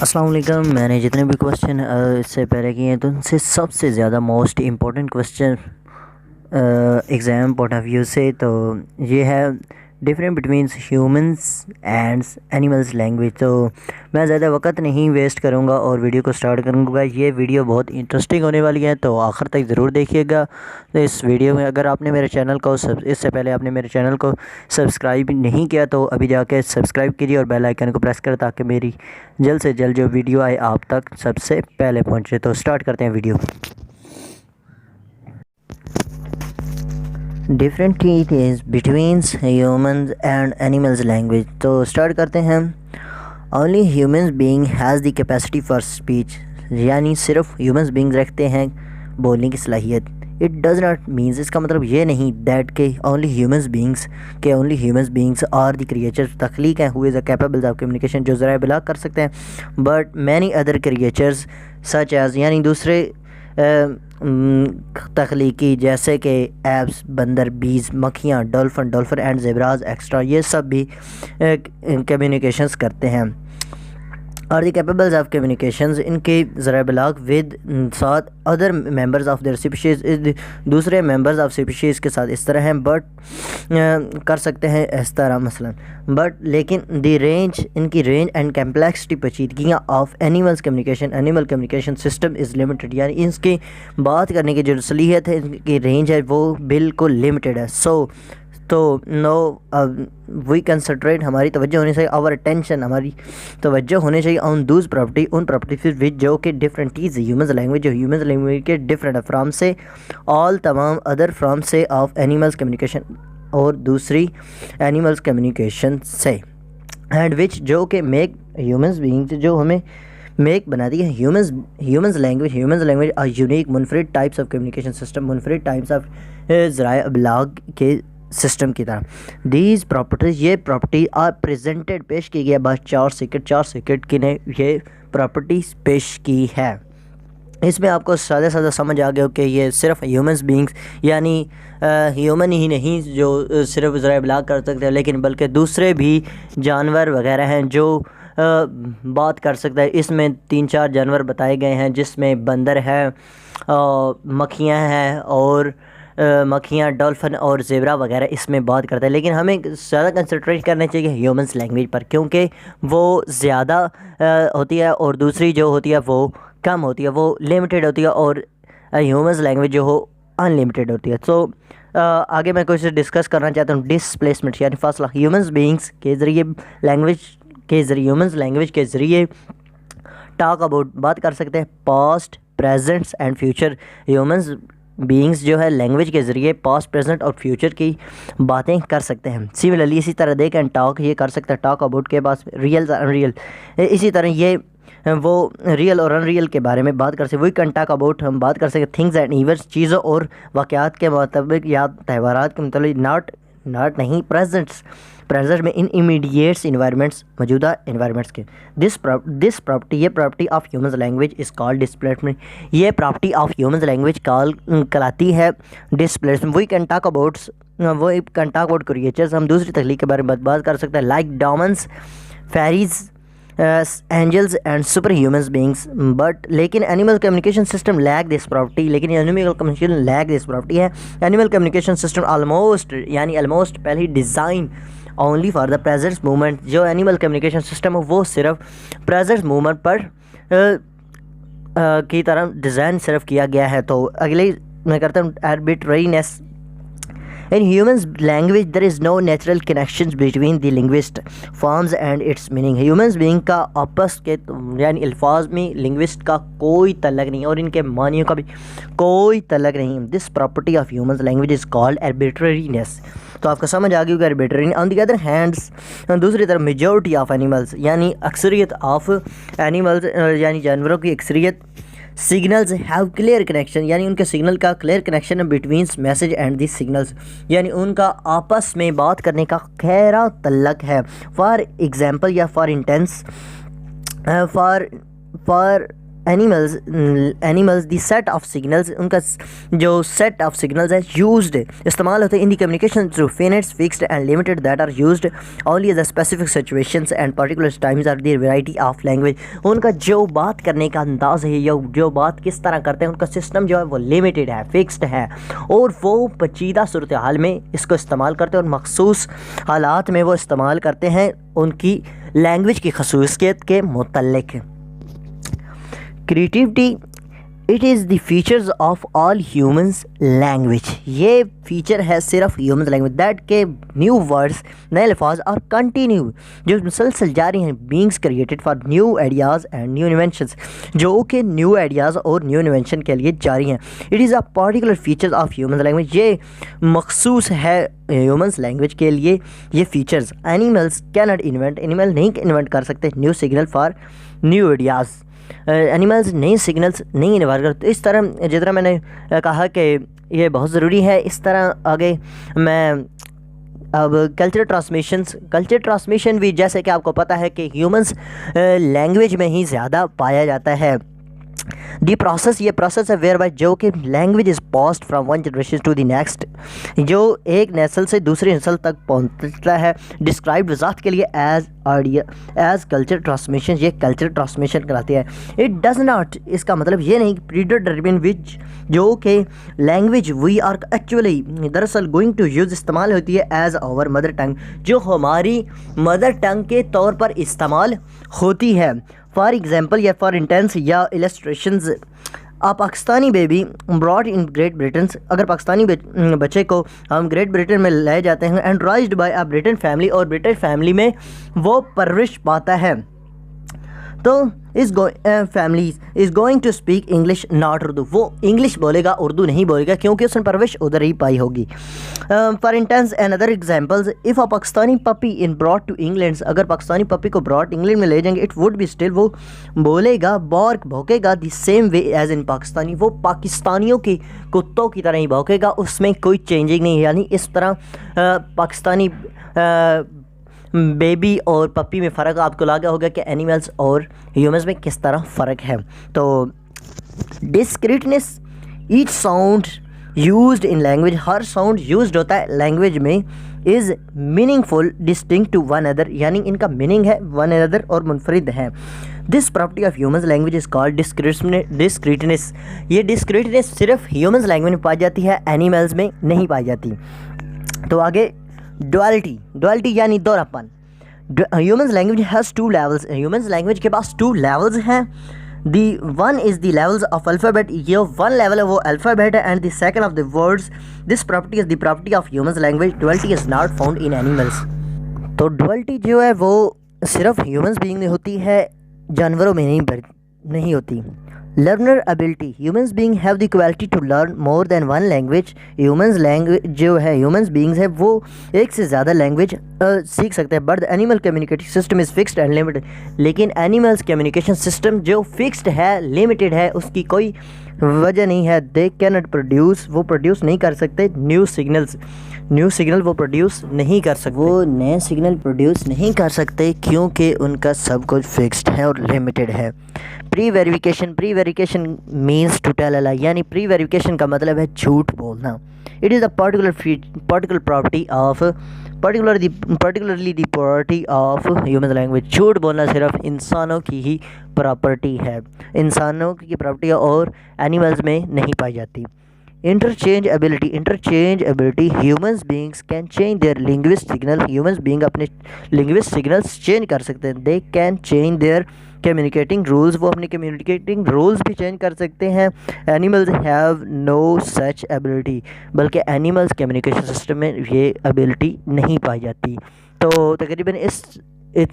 अस्सलाम वालेकुम। मैंने जितने भी क्वेश्चन इससे पहले किए हैं तो उनसे सबसे ज़्यादा most important question exam point of view से तो ये है different between humans and animals language. तो मैं ज़्यादा वक्त नहीं वेस्ट करूँगा और वीडियो को स्टार्ट करूँगा। ये वीडियो बहुत इंटरेस्टिंग होने वाली है तो आखिर तक ज़रूर देखिएगा। तो इस वीडियो में अगर आपने मेरे चैनल को इससे पहले आपने मेरे चैनल को सब्सक्राइब नहीं किया तो अभी जाके सब्सक्राइब कीजिए और बेल आइकन को प्रेस करें ताकि मेरी जल्द से जल्द जो वीडियो आए आप तक सबसे पहले पहुँचे। तो स्टार्ट करते हैं video. Different keys between humans and animals language. तो स्टार्ट करते हैं। Only humans being has the capacity for speech, यानी सिर्फ ह्यूमंस बीइंग रखते हैं बोलने की सलाहियत। इट डज़ नॉट मीन्स, इसका मतलब ये नहीं दैट के only humans beings are the creatures तख्लीक हैं who is a capable of communication, जो ज़राए इबलाग कर सकते हैं। But many other creatures such as, यानी दूसरे तख्लीकी जैसे कि एप्स, बंदर, बीज, मक्खियाँ, डॉल्फिन एंड ज़ेब्राज एक्स्ट्रा, ये सब भी कम्युनिकेशंस करते हैं। और द कैपेबल्स ऑफ कम्युनिकेशंस, इनके ज़राए इबलाग विद साथ other members of their species, दूसरे मेंबर्स ऑफ स्पीशीज़ के साथ इस तरह हैं। बट कर सकते हैं इस तरह मसलन, बट लेकिन द रेंज, इनकी रेंज एंड कम्प्लेक्सिटी पेचीदगियाँ of animal communication system is limited, यानी इसकी बात करने की जो सलीहत है, इनकी रेंज है वो बिल्कुल लिमिटेड है। तो नो वी कंसंट्रेट, हमारी तवज्जो होनी चाहिए, आवर अटेंशन, हमारी तवज्जो होनी चाहिए ऑन दूज प्रॉपर्टी, उन प्रॉपर्टीज विच जो कि डिफरेंट इज़ ह्यूमन लैंग्वेज, जो ह्यूमन लैंग्वेज के डिफरेंट है फ्राम से ऑल तमाम अदर फ्राम से ऑफ एनिमल्स कम्युनिकेशन, और दूसरी एनिमल्स कम्युनिकेशन से, एंड विच जो कि मेक ह्यूमंस बीइंग्स, जो हमें मेक बनाती है ह्यूमंस लैंग्वेज आर यूनिक मुनफरिद टाइप्स ऑफ कम्युनिकेशन सिस्टम, मुनफरिद टाइप्स ऑफ ज़राए इबलाग के सिस्टम की तरह। दीज प्रॉपर्टीज़, ये प्रॉपर्टी आर प्रेजेंटेड, पेश की गई है बस चार सेकंड की ने ये प्रॉपर्टीज़ पेश की है। इसमें आपको सादा समझ आ गया कि ये सिर्फ ह्यूमंस बीइंग्स, यानी ह्यूमन ही नहीं जो सिर्फ ज़राए इबलाग कर सकते हैं, लेकिन बल्कि दूसरे भी जानवर वगैरह हैं जो बात कर सकते हैं। इसमें 3-4 जानवर बताए गए हैं जिसमें बंदर है, मक्खियाँ हैं, और मक्खियाँ, डॉल्फिन और ज़ेब्रा वगैरह इसमें बात करता है। लेकिन हमें ज़्यादा कंसंट्रेट करना चाहिए ह्यूमंस लैंग्वेज पर, क्योंकि वो ज़्यादा होती है और दूसरी जो होती है वो कम होती है, वो लिमिटेड होती है, और ह्यूमंस लैंग्वेज जो हो अनलिमिटेड होती है। तो आगे मैं कुछ डिस्कस करना चाहता हूँ डिस्प्लेसमेंट, यानी फासला ह्यूमंस बीइंग्स के ज़रिए, ह्यूमंस लैंग्वेज के ज़रिए टॉक अबाउट, बात कर सकते हैं past, presents and future. Humans beings जो है लैंग्वेज के ज़रिए पास्ट, प्रेजेंट और फ्यूचर की बातें कर सकते हैं। सिमिलरली इसी तरह दे कैन टॉक, ये कर सकते हैं टॉक अबाउट के पास रियल अनरियल, इसी तरह ये वो रियल और अनरियल के बारे में बात कर सकते। वही कैन टॉक अबाउट, हम बात कर सकते थिंग्स एंड इवेंट्स, चीज़ों और वाक़यात के मुताबिक या त्यौहारात के मतलब, नॉट नहीं प्रेजेंट में इन इमीडिएट्स इन्वायरमेंट्स, मौजूदा इन्वायरमेंट्स के। दिस प्रॉपर्टी, ये property of human language is called displacement, ये प्रॉपर्टी ऑफ ह्यूमन लैंग्वेज कहलाती है displacement. We can talk about creatures, हम दूसरी तख्लीक के बारे में बात कर सकते हैं, like demons, fairies, angels and super human beings. But लेकिन animal communication system lack this property, लेकिन animal communication lack this property है। एनिमल कम्युनिकेशन सिस्टम ऑलमोस्ट पहले design only for the present movement, जो एनिमल कम्युनिकेशन सिस्टम है वो सिर्फ present movement पर की तरह डिज़ाइन सिर्फ किया गया है। तो अगले मैं करता हूँ arbitrariness. In humans language there is no natural connections between the linguist forms and its meaning। Humans being का आपस के यानी अल्फाज में लिंग्विस्ट का कोई तल्लक नहीं और इनके मानियों का भी कोई तल्लक नहीं। This property of humans language is called arbitrariness. तो आपको समझ आ गई होगी arbitrary. On the other hands, दूसरी तरफ मेजॉरिटी ऑफ एनिमल्स, यानी अक्सरियत ऑफ एनिमल्स, यानी जानवरों की अक्सरियत, सिग्नल्स हैव क्लियर कनेक्शन, यानी उनके सिग्नल का क्लियर कनेक्शन है between message and the signals, यानी उनका आपस में बात करने का गहरा तल्लक है। फॉर एग्जांपल या for instance, for animals the set of signals, उनका जो सेट ऑफ सिग्नल्स है यूज्ड इस्तेमाल होते हैं in the communication through finites fixed and limited that are used only as specific situations and particular times are the variety of language. उनका जो बात करने का अंदाज़ है या जो बात किस तरह करते हैं, उनका सिस्टम जो है वो लिमिटेड है, फिक्स्ड है, और वो पेचीदा सूरत हाल में इसको इस्तेमाल करते हैं और मखसूस हालात में वो इस्तेमाल करते हैं उनकी लैंग्वेज की खसूसियत के मुतल्लिक। Creativity it is the features of all humans language, ये फीचर है सिर्फ ह्यूमंस लैंग्वेज दैट के न्यू वर्ड्स, नए अल्फाज और कंटिन्यू जो मुसलसल जारी हैं, beings created for new ideas and new inventions, जो कि न्यू आइडियाज़ और न्यू इन्वेंशन के लिए जारी हैं। It is a particular features of humans language, ये मखसूस है ह्यूमंस लैंग्वेज के लिए ये features. Animals can not invent, animal नहीं इन्वेंट कर सकते new signal for new ideas, animals नए सिग्नल्स नहीं इन्वेंट करते। इस तरह जिस तरह मैंने कहा कि ये बहुत ज़रूरी है, इस तरह आगे मैं अब कल्चर ट्रांसमिशन भी जैसे कि आपको पता है कि ह्यूमंस लैंग्वेज में ही ज़्यादा पाया जाता है। दी प्रोसेस, ये प्रोसेस है वेयर बाय जो कि language is passed from one generation to the next, जो एक नस्ल से दूसरी नस्ल तक पहुंचता है। डिस्क्राइब वजाहत के लिए एज कल्चर ट्रांसमिशन, ये कल्चर ट्रांसमिशन कराती है। इट डज नॉट, इसका मतलब ये नहीं प्रीडिटरमिन विच, जो कि लैंग्वेज वी आर एक्चुअली दरअसल गोइंग टू यूज़ इस्तेमाल होती है एज आवर मदर टंग, जो हमारी मदर टंग के तौर पर इस्तेमाल होती है। फॉर एग्ज़ाम्पल या फॉर इंटेंस या illustrations, a Pakistani baby brought in Great Britain, अगर पाकिस्तानी बच्चे को हम ग्रेट ब्रिटेन में ले जाते हैं and raised by a Britain family, और ब्रिटिश फैमिली में वो परवरिश पाता है, तो इस family is going to speak English not Urdu, वो इंग्लिश बोलेगा, उर्दू नहीं बोलेगा, क्योंकि उसने परवरिश उधर ही पाई होगी। For instance and other examples, if a Pakistani puppy in brought to England, अगर पाकिस्तानी पपी को ब्रॉड इंग्लैंड में ले जाएंगे, इट वुड बी स्टिल, वो बोलेगा, बॉर्क भौंकेगा the same way as in Pakistani, वो पाकिस्तानियों के कुत्तों की तरह ही भौंकेगा, उसमें कोई चेंजिंग नहीं। यानी इस तरह पाकिस्तानी बेबी और पपी में फ़र्क आपको लगा होगा कि एनिमल्स और ह्यूमंस में किस तरह फ़र्क है। तो discreteness, each sound used in language, हर साउंड यूज्ड होता है लैंग्वेज में, is meaningful distinct to one other, यानी इनका मीनिंग है वन अदर और मुनफरिद है। This property of humans language is called discreteness, ये डिस्क्रीटनेस सिर्फ ह्यूमंस लैंग्वेज में पाई जाती है, एनिमल्स में नहीं पाई जाती। तो आगे डुअलिटी यानी दोहरापन। Humans language has two levels, humans language के पास टू लेवल्स हैं। The one is the levels of alphabet, ये वन लेवल है वो अल्फ़ाबेट है, and the second of the words. This property is the property of humans language, duality is not found in animals. तो duality जो है वो सिर्फ humans being में होती है, जानवरों में नहीं होती। Learner ability, humans being have the quality to learn more than one language, humans language जो है ह्यूमंस बीइंग्स है वो एक से ज़्यादा लैंग्वेज सीख सकते हैं। But the animal communication system is fixed and limited, लेकिन एनिमल्स कम्युनिकेशन सिस्टम जो फिक्स्ड है, लिमिटेड है, उसकी कोई वजह नहीं है। दे कैन नॉट प्रोड्यूस, वो प्रोड्यूस नहीं कर सकते न्यू सिग्नल वो प्रोड्यूस नहीं कर सकते, वो नए सिग्नल प्रोड्यूस नहीं कर सकते क्योंकि उनका सब कुछ फिक्स्ड है और लिमिटेड है। Pre verification means to tell a lie, यानी प्री वेरिफिकेशन का मतलब है झूठ बोलना। It is a particular property of particularly the property of human language, झूठ बोलना सिर्फ इंसानों की ही प्रॉपर्टी है, इंसानों की प्रॉपर्टी और एनिमल्स में नहीं पाई जाती। Interchangeability, humans beings can change their linguist signal, humans being अपने लिंग्विस्ट सिग्नल्स चेंज कर सकते हैं। They can change their communicating rules, वो अपने कम्युनिकेटिंग रूल्स भी चेंज कर सकते हैं। Animals have no such ability, बल्कि एनिमल्स कम्युनिकेशन सिस्टम में ये एबिलिटी नहीं पाई जाती। तो तकरीबन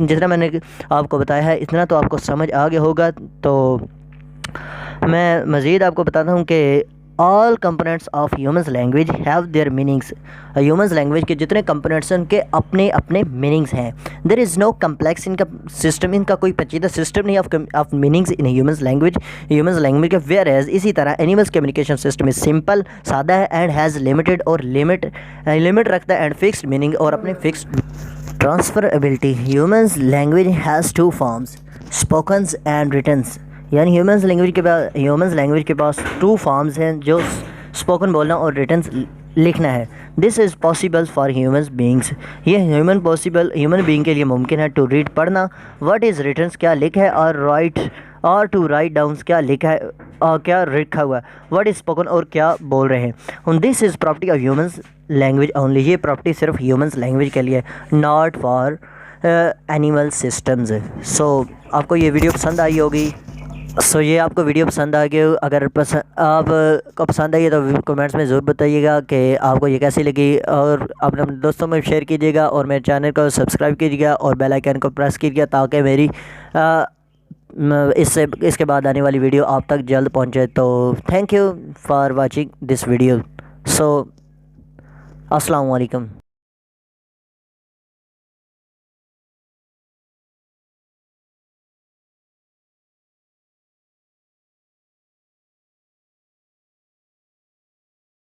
जितना मैंने आपको बताया है इतना तो आपको समझ आ गया होगा। तो मैं मज़ीद आपको बताता हूँ कि all components of humans language have their meanings, humans language के जितने कंपोनेंट्स हैं उनके अपने अपने मीनिंग्स हैं। देयर इज़ नो कम्प्लेक्स इनका सिस्टम, इनका कोई पेचीदा सिस्टम नहीं of meanings in humans language के। वेयर एज इसी तरह animals communication system is simple, सादा है, एंड हैज़ लिमिटेड और लिमिट रखता है, एंड फिक्स्ड मीनिंग और अपने fixed transferability. Humans language has two forms, स्पोकन्स and returns, यानी ह्यूमंस लैंग्वेज के पास टू फॉर्म्स हैं, जो स्पोकन बोलना और रिटन लिखना है। This is possible for humans beings, ये ह्यूमन बींग के लिए मुमकिन है। टू रीड पढ़ना, व्हाट इज़ रिटन क्या लिखा है, और टू राइट डाउन क्या लिखा है और क्या लिखा हुआ है, व्हाट इज़ स्पोकन और क्या बोल रहे हैं। This is property of humans language only, ये प्रॉपर्टी सिर्फ ह्यूमंस लैंग्वेज के लिए, नॉट फॉर एनिमल सिस्टम्स। सो आपको ये वीडियो पसंद आई होगी। ये आपको वीडियो पसंद आ गई, अगर आपको पसंद आई है तो कमेंट्स में ज़रूर बताइएगा कि आपको ये कैसी लगी, और अपने दोस्तों में शेयर कीजिएगा और मेरे चैनल को सब्सक्राइब कीजिएगा और बेल आइकन को प्रेस कीजिएगा, ताकि मेरी इसके बाद आने वाली वीडियो आप तक जल्द पहुंचे। तो thank you for watching this video. So अस्सलाम वालेकुम।